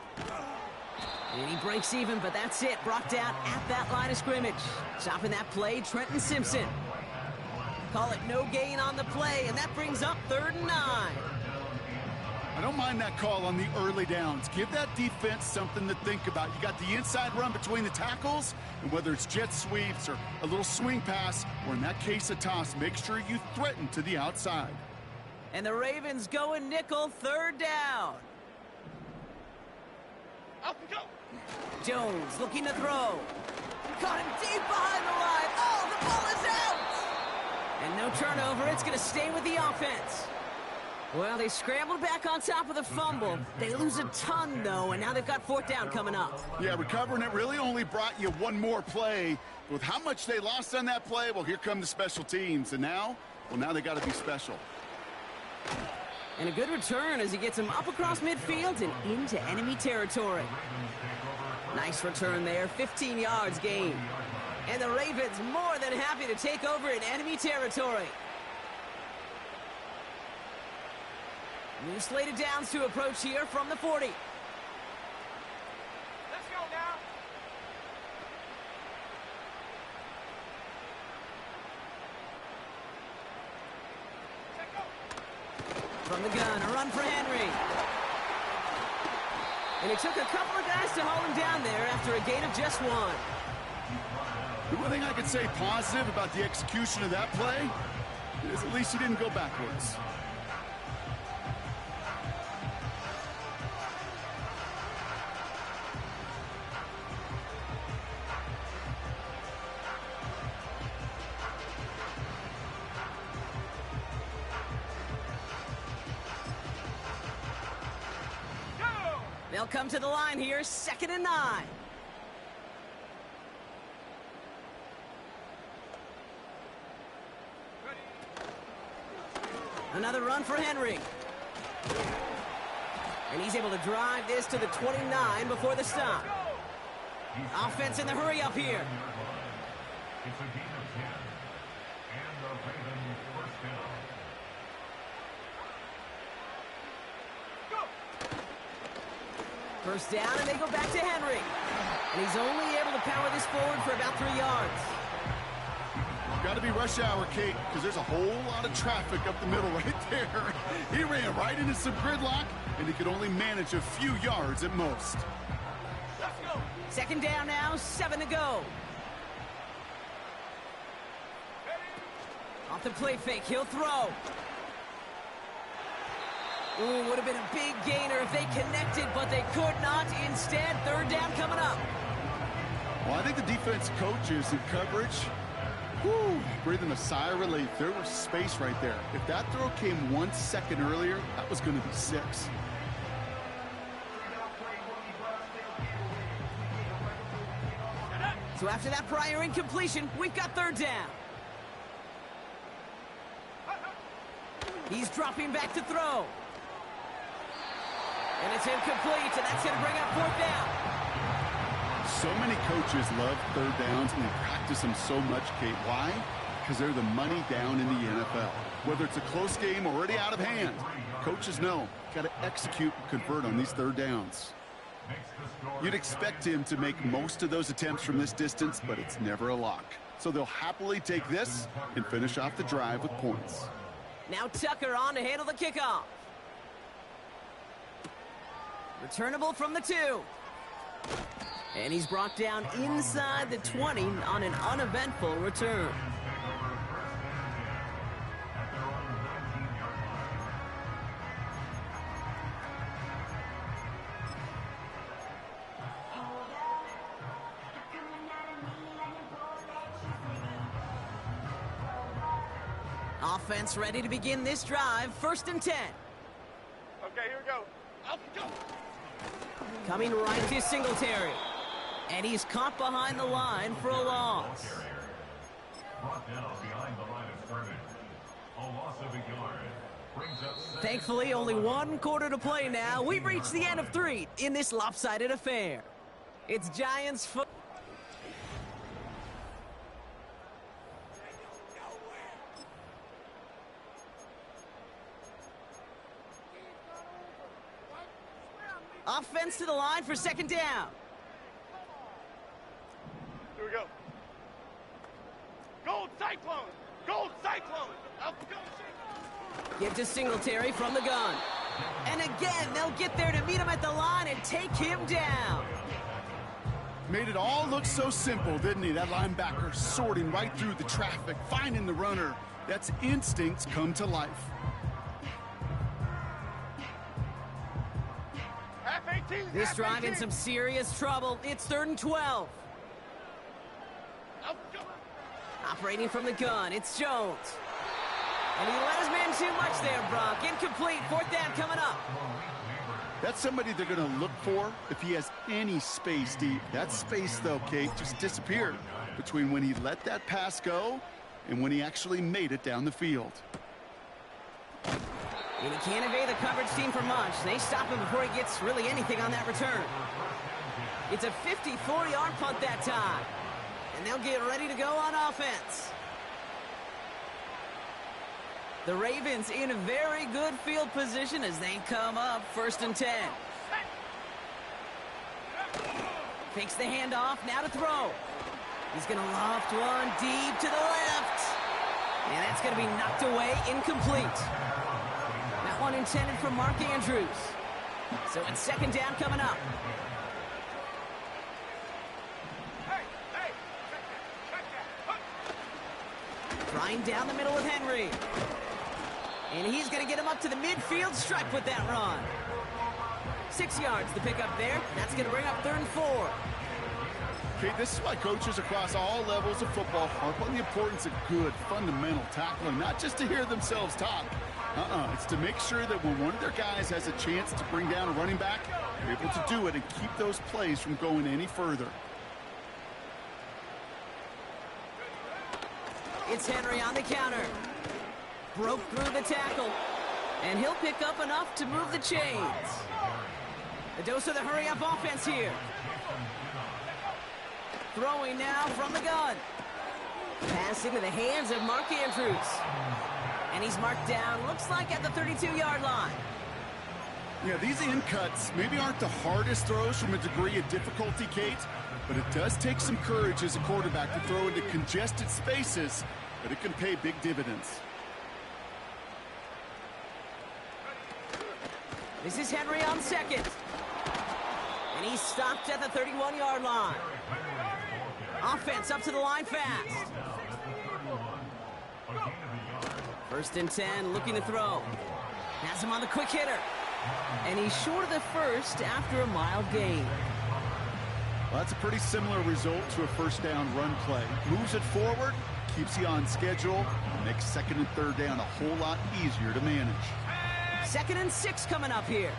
And he breaks even, but that's it. Brought down at that line of scrimmage. Stopping that play, Trenton Simpson. Call it no gain on the play, and that brings up 3rd and 9. I don't mind that call on the early downs. Give that defense something to think about. You got the inside run between the tackles, and whether it's jet sweeps or a little swing pass, or in that case a toss, make sure you threaten to the outside. And the Ravens going nickel, 3rd down. Jones looking to throw. Caught him deep behind the line. Oh, the ball is out! And no turnover. It's going to stay with the offense. Well, they scrambled back on top of the fumble. They lose a ton, though, and now they've got 4th down coming up. Yeah, recovering it really only brought you one more play. With how much they lost on that play, well, here come the special teams. And now, well, now they got to be special. And a good return as he gets him up across midfield and into enemy territory. Nice return there, 15 yards gain. And the Ravens more than happy to take over in enemy territory. New slated downs to approach here from the 40. Let's go now. From the gun, a run for Henry. And it took a couple of guys to hold him down there after a gain of just 1. The one thing I could say positive about the execution of that play is at least he didn't go backwards. They'll come to the line here, 2nd and 9. Another run for Henry. And he's able to drive this to the 29 before the stop. Offense in the hurry up here. It's a gain of 10. And the Ravens 1st down. First down, and they go back to Henry. And he's only able to power this forward for about 3 yards. Got to be rush hour, Kate, because there's a whole lot of traffic up the middle right there. He ran right into some gridlock, and he could only manage a few yards at most. Let's go. 2nd down now, 7 to go. Off the play fake, he'll throw. Ooh, would have been a big gainer if they connected, but they could not. Instead, 3rd down coming up. Well, I think the defense coaches in coverage, breathing a sigh of relief. There was space right there. If that throw came 1 second earlier, that was going to be 6. So after that prior incompletion, we've got 3rd down. He's dropping back to throw. And it's incomplete, and that's going to bring up 4th down. So many coaches love 3rd downs, and they practice them so much, Kate. Why? Because they're the money down in the NFL. Whether it's a close game or already out of hand, coaches know got to execute and convert on these 3rd downs. You'd expect him to make most of those attempts from this distance, but it's never a lock. So they'll happily take this and finish off the drive with points. Now Tucker on to handle the kickoff. Returnable from the 2. And he's brought down inside the 20 on an uneventful return. Offense ready to begin this drive. 1st and 10. Okay, here we go. Up, go. Coming right to Singletary. And he's caught behind the line for a loss. Brought down behind the line of scrimmage. A loss of a yard. Brings up second. Thankfully, only one quarter to play now. We've reached the end of 3 in this lopsided affair. It's Giants football. Offense to the line for second down. Here we go. Gold Cyclone! Gold Cyclone! Up go! Give to Singletary from the gun. And again, they'll get there to meet him at the line and take him down. Made it all look so simple, didn't he? That linebacker sorting right through the traffic, finding the runner. That's instincts come to life. F-18! This drive in some serious trouble. It's 3rd and 12. Up go! Operating from the gun, it's Jones. And he let his man too much there, Brock. Incomplete, 4th down coming up. That's somebody they're going to look for if he has any space deep. That space, though, Kate, just disappeared between when he let that pass go and when he actually made it down the field. And he can't evade the coverage team for much. They stop him before he gets really anything on that return. It's a 54-yard punt that time. And they'll get ready to go on offense. The Ravens in a very good field position as they come up 1st and 10. Fakes the handoff, now to throw. He's going to loft one deep to the left. And that's going to be knocked away, incomplete. That one intended for Mark Andrews. So it's 2nd down coming up. Trying down the middle with Henry. And he's going to get him up to the midfield stripe with that run. 6 yards to pick up there. That's going to bring up 3rd and 4. Okay, this is why coaches across all levels of football harp on the importance of good, fundamental tackling, not just to hear themselves talk. It's to make sure that when one of their guys has a chance to bring down a running back, they're able to do it and keep those plays from going any further. It's Henry on the counter. Broke through the tackle. And he'll pick up enough to move the chains. A dose of the hurry-up offense here. Throwing now from the gun. Pass into the hands of Mark Andrews. And he's marked down, looks like at the 32-yard line. Yeah, these in cuts maybe aren't the hardest throws from a degree of difficulty, Kate, but it does take some courage as a quarterback to throw into congested spaces, but it can pay big dividends. This is Henry on 2nd. And he's stopped at the 31-yard line. Offense up to the line fast. 1st and 10, looking to throw. Has him on the quick hitter. And he's short of the first after a mild gain. Well, that's a pretty similar result to a 1st down run play. Moves it forward, keeps you on schedule, and makes 2nd and 3rd down a whole lot easier to manage. 2nd and 6 coming up here.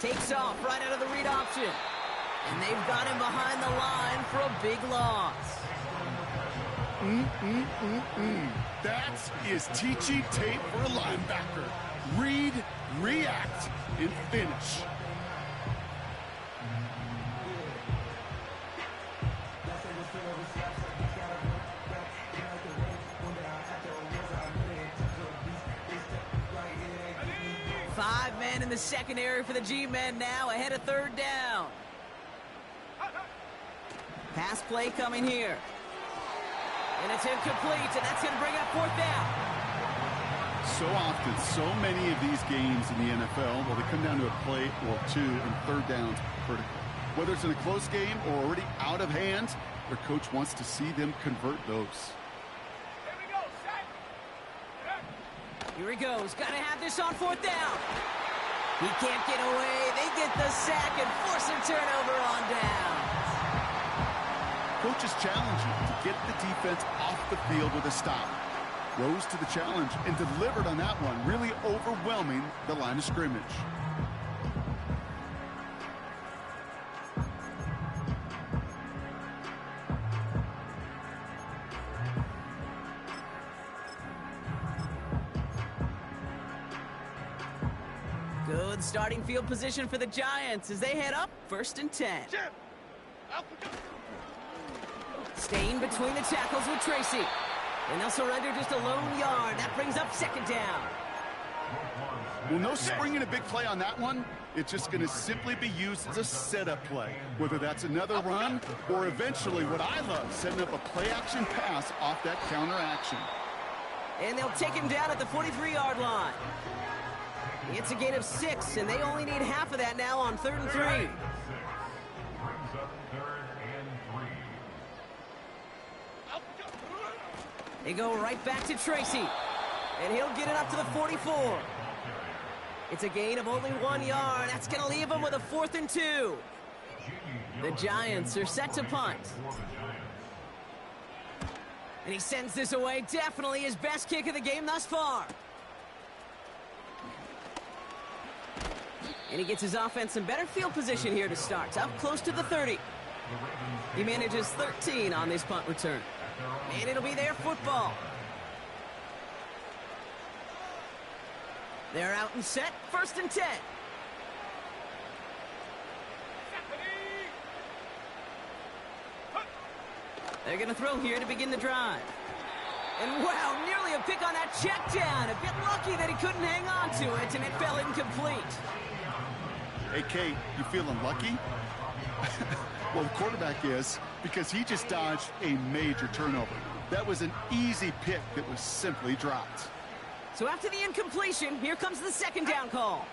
Takes off right out of the read option. And they've got him behind the line for a big loss. That is teaching tape for a linebacker. Read, react, and finish. Five men in the secondary for the G-men now, ahead of 3rd down. Pass play coming here. And it's incomplete, and that's going to bring up 4th down. So often, so many of these games in the NFL, well, they come down to a play or two, and 3rd downs critical. Whether it's in a close game or already out of hand, their coach wants to see them convert those. Here he goes. Got to have this on 4th down. He can't get away. They get the sack and force a turnover on down. Coaches challenge you to get the defense off the field with a stop. Rose to the challenge and delivered on that one, really overwhelming the line of scrimmage. Good starting field position for the Giants as they head up 1st and 10. Chip. Up we go. Staying between the tackles with Tracy. And they'll surrender just a lone yard. That brings up 2nd down. Well, no springing a big play on that one. It's just going to simply be used as a setup play, whether that's another run or eventually what I love, setting up a play-action pass off that counter action. And they'll take him down at the 43-yard line. It's a gain of 6, and they only need half of that now on 3rd and 3. Brings up 3rd and 3. Up we go. They go right back to Tracy. And he'll get it up to the 44. It's a gain of only 1 yard. That's going to leave him with a 4th and 2. The Giants are set to punt. And he sends this away. Definitely his best kick of the game thus far. And he gets his offense in better field position here to start. Up close to the 30. He manages 13 on this punt return. And it'll be their football. They're out and set. 1st and 10. They're going to throw here to begin the drive. And wow, nearly a pick on that check down. A bit lucky that he couldn't hang on to it, and it fell incomplete. Hey, Kate, you feeling lucky? Well, the quarterback is, because he just dodged a major turnover. That was an easy pick that was simply dropped. So after the incompletion, here comes the 2nd down call.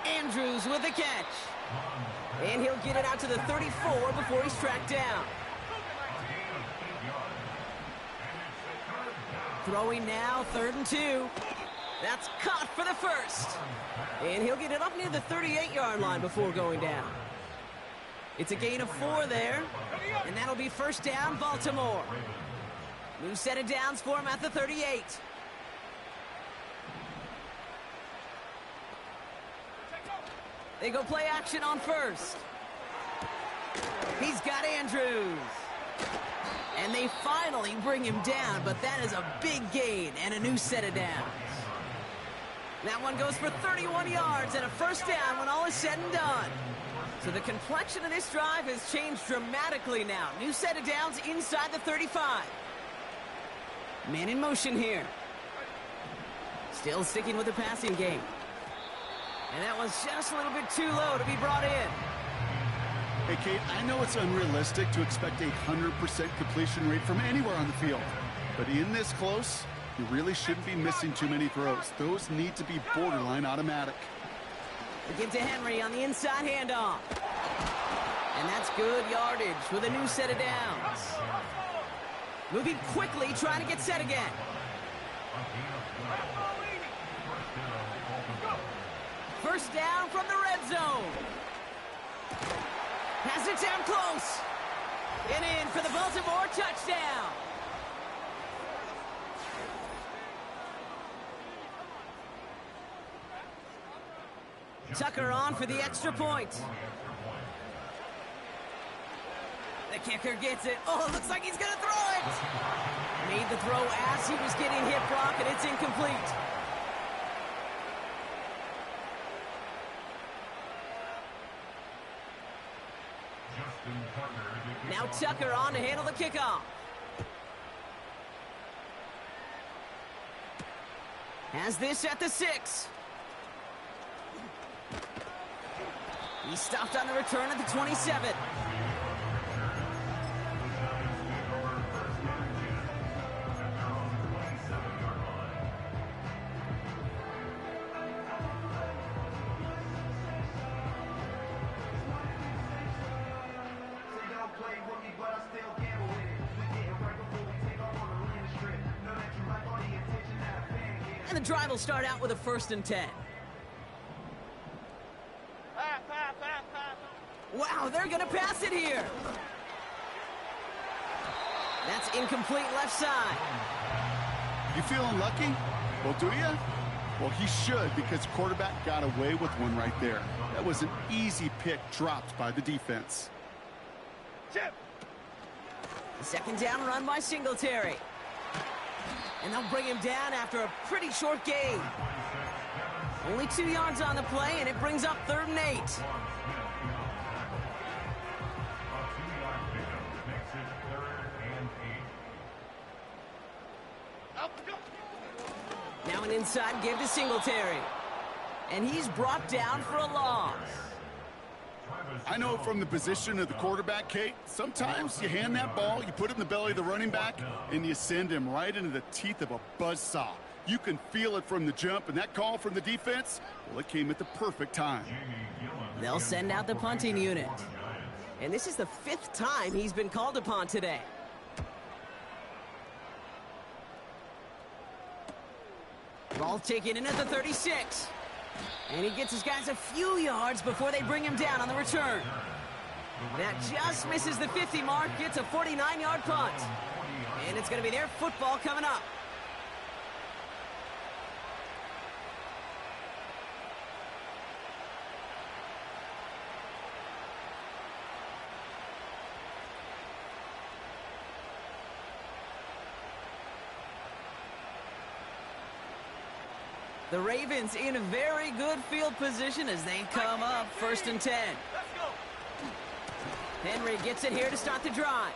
Andrews with the catch. And he'll get it out to the 34 before he's tracked down. Throwing now, 3rd and 2. That's caught for the 1st. And he'll get it up near the 38-yard line before going down. It's a gain of 4 there. And that'll be 1st down, Baltimore. New set of downs for him at the 38. They go play action on 1st. He's got Andrews. And they finally bring him down, but that is a big gain and a new set of downs. That one goes for 31 yards and a 1st down when all is said and done. So the complexion of this drive has changed dramatically now. New set of downs inside the 35. Man in motion here. Still sticking with the passing game. And that was just a little bit too low to be brought in. Hey, Kate, I know it's unrealistic to expect a 100% completion rate from anywhere on the field. But in this close, you really shouldn't be missing too many throws. Those need to be borderline automatic. They give to Henry on the inside handoff. And that's good yardage with a new set of downs. Moving quickly, trying to get set again. First down from the red zone. Has it down close. And in for the Baltimore touchdown. Tucker on for the extra point. The kicker gets it. Oh, it looks like he's going to throw it. Made the throw as he was getting hit, Brock, and it's incomplete. Now Tucker on to handle the kickoff. Has this at the 6. He stopped on the return at the 27. And the drive will start out with a 1st and 10. Wow, they're going to pass it here. That's incomplete left side. You feeling lucky? Well, do you? Well, he should, because quarterback got away with one right there. That was an easy pick dropped by the defense. Chip. Second down run by Singletary. And they'll bring him down after a pretty short gain. Only 2 yards on the play, and it brings up 3rd and 8. A 2-yard pickup makes it 3rd and 8. Out we go. Now an inside give to Singletary. And he's brought down for a loss. I know from the position of the quarterback, Kate, sometimes you hand that ball, you put it in the belly of the running back, and you send him right into the teeth of a buzzsaw. You can feel it from the jump, and that call from the defense, well, it came at the perfect time. They'll send out the punting unit. And this is the 5th time he's been called upon today. Ball taken in at the 36. And he gets his guys a few yards before they bring him down on the return. That just misses the 50 mark. It's a 49-yard punt. And it's going to be their football coming up. The Ravens in a very good field position as they come up 1st and 10. Let's go. Henry gets it here to start the drive.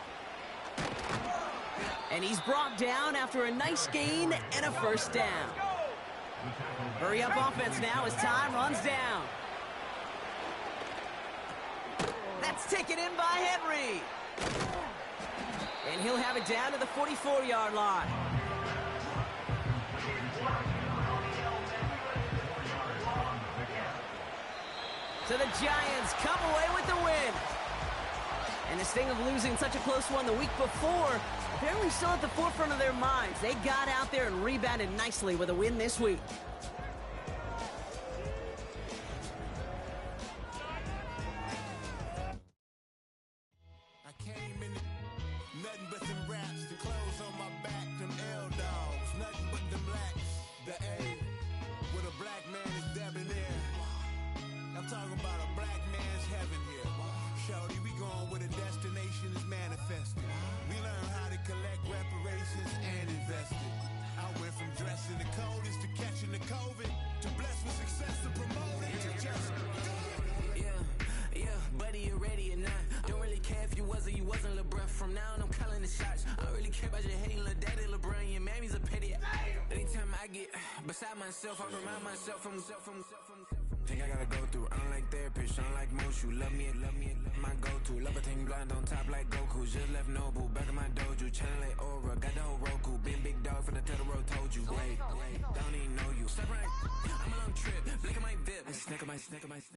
And he's brought down after a nice gain and a 1st down. Hurry up offense now as time runs down. That's taken in by Henry. And he'll have it down to the 44-yard line. So the Giants come away with the win. And the sting of losing such a close one the week before, apparently still at the forefront of their minds. They got out there and rebounded nicely with a win this week. I came in nothing but them raps, the clothes on my back, them L-dogs, nothing but them lacks, the A, with a black man is debonair. I'm talking about a black man's heaven here. Shorty, we going where the destination is manifested. We learn how to collect reparations and invest it. I went from dressing the coldest to catching the COVID, to blessed with success to promote it, to just do it. Yeah, buddy, you ready or not? Don't really care if you was or you wasn't LeBron. From now on, I'm calling the shots. I don't really care about your hating little daddy LeBron. Your mammy's a petty. Anytime I get beside myself, I remind myself from. Think I gotta go through. I don't like therapists, I don't like most. You love me, my go-to. Love a thing blind on top like Goku. Just left Noble, back in my dojo. Channel like Aura, got the whole Roku. Been big dog from the Totoro, told you. Wait, don't even know you. Step right, I'm a long trip. Blink of my VIP. Snicker my